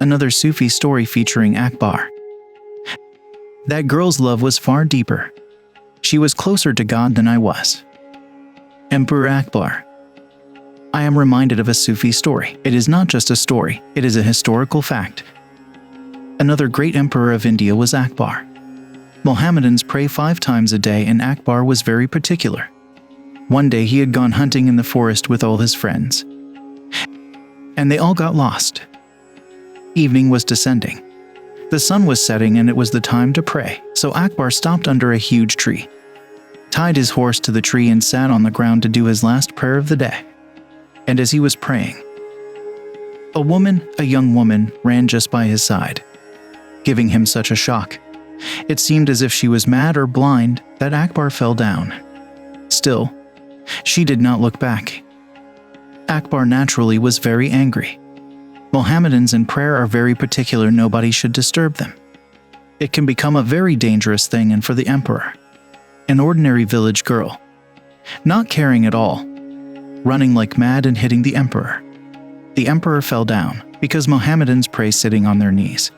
Another Sufi story featuring Akbar. That girl's love was far deeper. She was closer to God than I was. Emperor Akbar. I am reminded of a Sufi story. It is not just a story, it is a historical fact. Another great emperor of India was Akbar. Mohammedans pray 5 times a day, and Akbar was very particular. One day he had gone hunting in the forest with all his friends, and they all got lost. Evening was descending. The sun was setting and it was the time to pray, so Akbar stopped under a huge tree, tied his horse to the tree and sat on the ground to do his last prayer of the day. And as he was praying, a young woman, ran just by his side, giving him such a shock. It seemed as if she was mad or blind that Akbar fell down. Still, she did not look back. Akbar naturally was very angry. Mohammedans in prayer are very particular, nobody should disturb them. It can become a very dangerous thing, and for the emperor, an ordinary village girl, not caring at all, running like mad and hitting the emperor. The emperor fell down because Mohammedans pray sitting on their knees.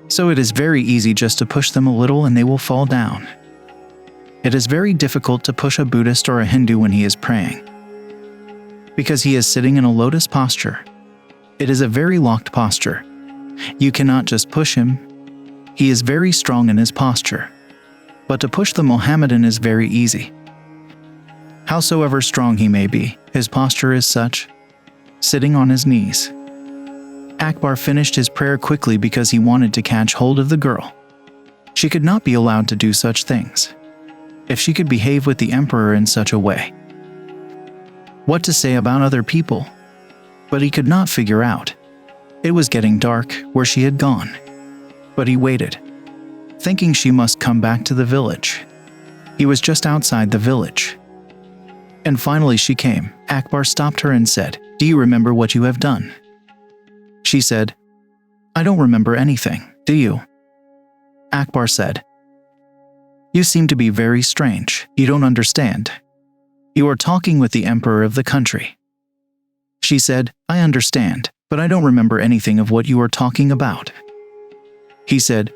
So it is very easy just to push them a little and they will fall down. It is very difficult to push a Buddhist or a Hindu when he is praying, because he is sitting in a lotus posture. It is a very locked posture. You cannot just push him. He is very strong in his posture. But to push the Mohammedan is very easy. Howsoever strong he may be, his posture is such, sitting on his knees. Akbar finished his prayer quickly because he wanted to catch hold of the girl. She could not be allowed to do such things. If she could behave with the emperor in such a way, what to say about other people? But he could not figure out. It was getting dark where she had gone. But he waited, thinking she must come back to the village. He was just outside the village. And finally she came. Akbar stopped her and said, "Do you remember what you have done?" She said, "I don't remember anything, do you?" Akbar said, "You seem to be very strange. You don't understand. You are talking with the emperor of the country." She said, "I understand, but I don't remember anything of what you are talking about." He said,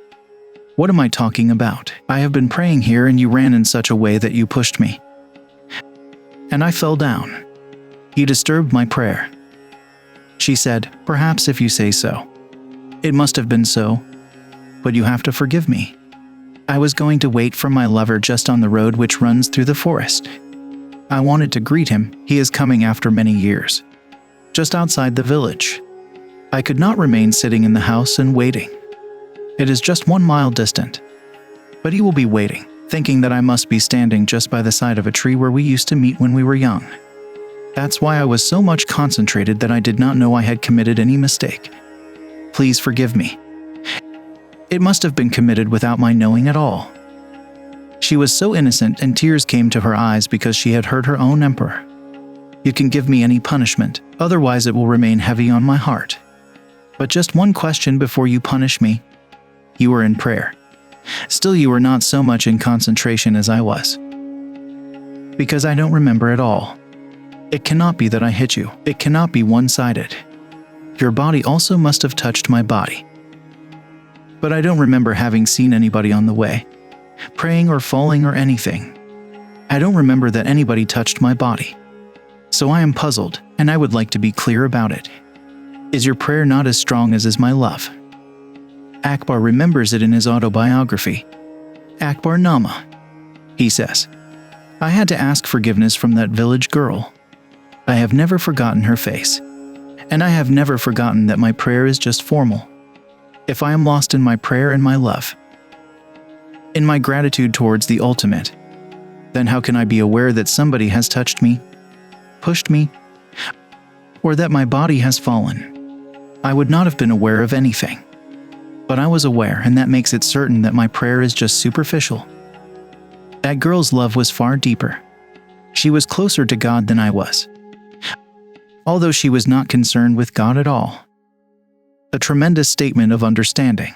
"What am I talking about? I have been praying here and you ran in such a way that you pushed me, and I fell down. You disturbed my prayer." She said, "Perhaps if you say so. It must have been so, but you have to forgive me. I was going to wait for my lover just on the road which runs through the forest. I wanted to greet him. He is coming after many years, just outside the village. I could not remain sitting in the house and waiting. It is just 1 mile distant. But he will be waiting, thinking that I must be standing just by the side of a tree where we used to meet when we were young. That's why I was so much concentrated that I did not know I had committed any mistake. Please forgive me. It must have been committed without my knowing at all." She was so innocent and tears came to her eyes because she had heard her own emperor. "You can give me any punishment, otherwise it will remain heavy on my heart. But just one question before you punish me. You were in prayer. Still you were not so much in concentration as I was. Because I don't remember at all. It cannot be that I hit you. It cannot be one-sided. Your body also must have touched my body. But I don't remember having seen anybody on the way, praying or falling or anything. I don't remember that anybody touched my body. So I am puzzled, and I would like to be clear about it. Is your prayer not as strong as is my love?" Akbar remembers it in his autobiography, Akbar Nama. He says, "I had to ask forgiveness from that village girl. I have never forgotten her face, and I have never forgotten that my prayer is just formal. If I am lost in my prayer and my love, in my gratitude towards the ultimate, then how can I be aware that somebody has touched me, pushed me, or that my body has fallen? I would not have been aware of anything. But I was aware, and that makes it certain that my prayer is just superficial. That girl's love was far deeper. She was closer to God than I was, although she was not concerned with God at all." A tremendous statement of understanding.